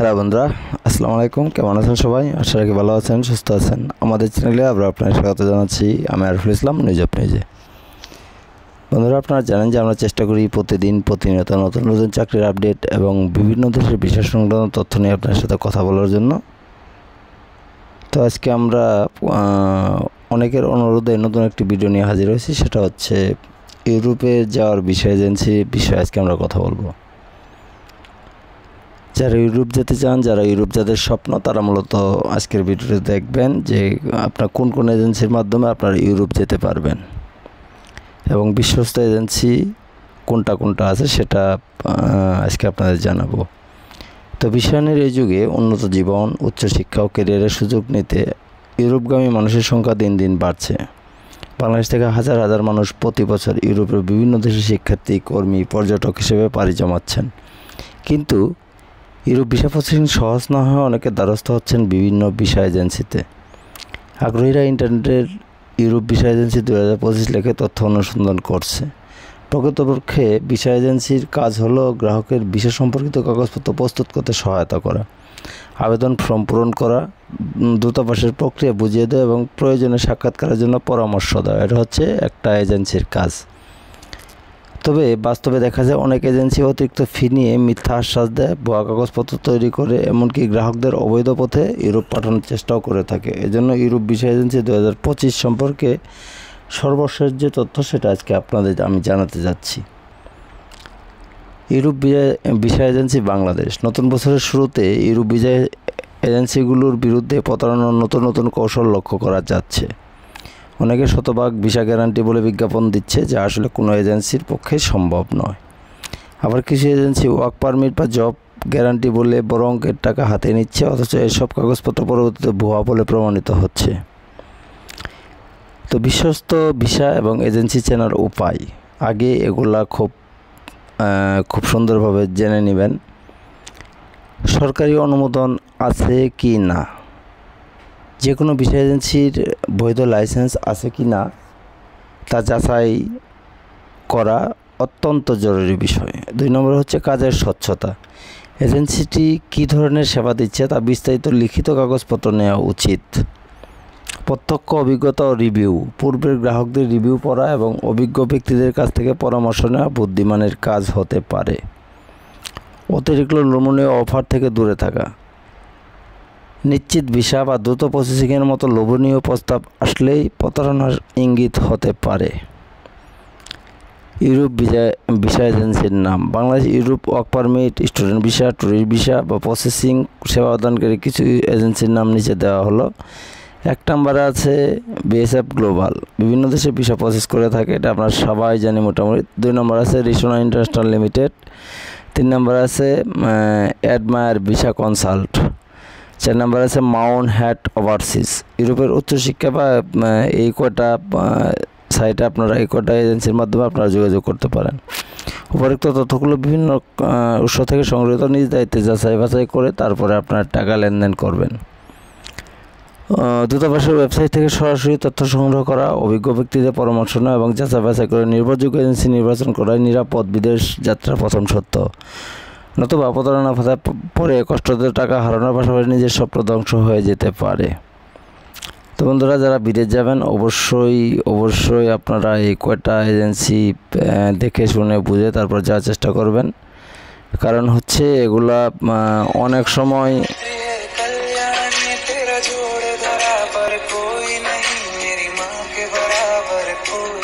Hello বন্ধুরা, আসসালামু আলাইকুম। কেমন আছেন সবাই? আশা রাখি ভালো আছেন, সুস্থ আছেন। আমাদের চ্যানেলে আবার আপনাদের স্বাগত জানাচ্ছি। আমি আরিফুল ইসলাম, নিউজ অফ নিউজে। বন্ধুরা, আপনারা জানেন যে আমরা চেষ্টা করি প্রতিনিয়ত নতুন নতুন চাকরির আপডেট এবং বিভিন্ন দেশের বিশেষ সংক্রান্ত তথ্য নিয়ে আপনার সাথে কথা বলার জন্য। তো আজকে আমরা অনেকের অনুরোধে নতুন একটি ভিডিও নিয়ে হাজির হয়েছি। সেটা হচ্ছে ইউরোপে যাওয়ার এজেন্সি বিষয়ে আজকে আমরা কথা বলবো। যারা ইউরোপ যেতে চান, যারা ইউরোপ যাদের স্বপ্ন, তারা মূলত আজকের ভিডিওতে দেখবেন যে আপনার কোন কোন এজেন্সির মাধ্যমে আপনারা ইউরোপ যেতে পারবেন এবং বিশ্বস্ত এজেন্সি কোনটা আছে সেটা আজকে আপনাদের জানাবো। তো বিশ্বায়নের এই যুগে উন্নত জীবন, উচ্চশিক্ষা ও ক্যারিয়ারের সুযোগ নিতে ইউরোপগামী মানুষের সংখ্যা দিন দিন বাড়ছে। বাংলাদেশ থেকে হাজার হাজার মানুষ প্রতি বছর ইউরোপের বিভিন্ন দেশের শিক্ষার্থী, কর্মী, পর্যটক হিসেবে পাড়ি জমাচ্ছেন। কিন্তু ইউরোপ ভিসা প্রসেসিং সহজ না হয়ে অনেকে দ্বারস্থ হচ্ছেন বিভিন্ন ভিসা এজেন্সিতে। আগ্রহীরা ইন্টারনেটের ইউরোপ ভিসা এজেন্সি 2025 লেখে তথ্য অনুসন্ধান করছে। প্রকৃতপক্ষে ভিসা এজেন্সির কাজ হলো গ্রাহকের ভিসা সম্পর্কিত কাগজপত্র প্রস্তুত করতে সহায়তা করা, আবেদন ফর্ম পূরণ করা, দূতাবাসের প্রক্রিয়া বুঝিয়ে দেওয়া এবং প্রয়োজনে সাক্ষাৎকারের জন্য পরামর্শ দেওয়া। এটা হচ্ছে একটা এজেন্সির কাজ। তবে বাস্তবে দেখা যায় অনেক এজেন্সি অতিরিক্ত ফি নিয়ে মিথ্যা আশ্বাস দেয়, ভুয়া কাগজপত্র তৈরি করে, এমনকি গ্রাহকদের অবৈধ পথে ইউরোপ পাঠানোর চেষ্টাও করে থাকে। এজন্য ইউরোপ ভিসা এজেন্সি 2025 সম্পর্কে সর্বশেষ যে তথ্য সেটা আজকে আপনাদের আমি জানাতে যাচ্ছি। Europe visa agency Bangladesh. নতুন বছরের শুরুতে ইউরোপ ভিসা এজেন্সিগুলোর বিরুদ্ধে প্রতারণার নতুন নতুন কৌশল লক্ষ্য করা যাচ্ছে। অনেকে শতভাগ ভিসা গ্যারান্টি বলে বিজ্ঞাপন দিচ্ছে, যা আসলে কোনো এজেন্সির পক্ষে সম্ভব নয়। আবার কিছু এজেন্সি ওয়ার্ক পারমিট বা জব গ্যারান্টি বলে বড় অঙ্কের টাকা হাতে নিচ্ছে, অথচ এসব কাগজপত্র পরবর্তীতে ভুয়া বলে প্রমাণিত হচ্ছে। তো বিশ্বস্ত ভিসা এবং এজেন্সি চেনার উপায়, আগে এগুলা খুব সুন্দরভাবে জেনে নেবেন। সরকারি অনুমোদন আছে কি না, যে কোনো ভিসা এজেন্সির বৈধ লাইসেন্স আছে কি না তা যাচাই করা অত্যন্ত জরুরি বিষয়। 2 নম্বর হচ্ছে কাজের স্বচ্ছতা। এজেন্সিটি কী ধরনের সেবা দিচ্ছে তা বিস্তারিত লিখিত কাগজপত্র নেওয়া উচিত। প্রত্যক্ষ অভিজ্ঞতা ও রিভিউ, পূর্বের গ্রাহকদের রিভিউ পড়া এবং অভিজ্ঞ ব্যক্তিদের কাছ থেকে পরামর্শ নেওয়া বুদ্ধিমানের কাজ হতে পারে। অতিরিক্ত লোভনীয় অফার থেকে দূরে থাকা। নিশ্চিত ভিসা বা দ্রুত প্রসেসিংয়ের মতো লোভনীয় প্রস্তাব আসলেই প্রতারণার ইঙ্গিত হতে পারে। ইউরোপ ভিসা এজেন্সির নাম: Bangladesh Europe work permit, student visa, tourist visa বা প্রসেসিং সেবা প্রদানকারী কিছু এজেন্সির নাম নিচে দেওয়া হলো। 1 নম্বরে আছে বিএসএফ গ্লোবাল, বিভিন্ন দেশে ভিসা প্রসেস করে থাকে, এটা আপনারা সবাই জানি মোটামুটি। 2 নম্বর আছে রিসোনা ইন্টারন্যাশনাল লিমিটেড। 3 নম্বর আছে অ্যাডমায়ার ভিসা কনসাল্ট। 4 নম্বর আছে মাউন্ট হ্যাট ওভারসিজ। ইউরোপের উচ্চশিক্ষা বা এই কয়টা সাইটে আপনারা এই কয়টা এজেন্সির মাধ্যমে আপনারা যোগাযোগ করতে পারেন। উপরোক্ত তথ্যগুলো বিভিন্ন উৎস থেকে সংগৃহীত, নিজ দায়িত্বে যাচাই বাছাই করে তারপরে আপনার টাকা লেনদেন করবেন। দূতাবাসের ওয়েবসাইট থেকে সরাসরি তথ্য সংগ্রহ করা, অভিজ্ঞ ব্যক্তিদের পরামর্শ নেওয়া এবং যাচাই বাছাই করে নির্ভরযোগ্য এজেন্সি নির্বাচন করাই নিরাপদ বিদেশ যাত্রার প্রথম সত্য। নতুবা প্রতারণা ফাঁদে পরে কষ্টদের টাকা হারানোর পাশাপাশি নিজের স্বপ্ন ধ্বংস হয়ে যেতে পারে। তো বন্ধুরা, যারা বিদেশ যাবেন অবশ্যই আপনারা এই কয়টা এজেন্সি দেখে শুনে বুঝে তারপর যাওয়ার চেষ্টা করবেন। কারণ হচ্ছে এগুলা অনেক সময় कोई नहीं मेरी माँ के बराबर कोई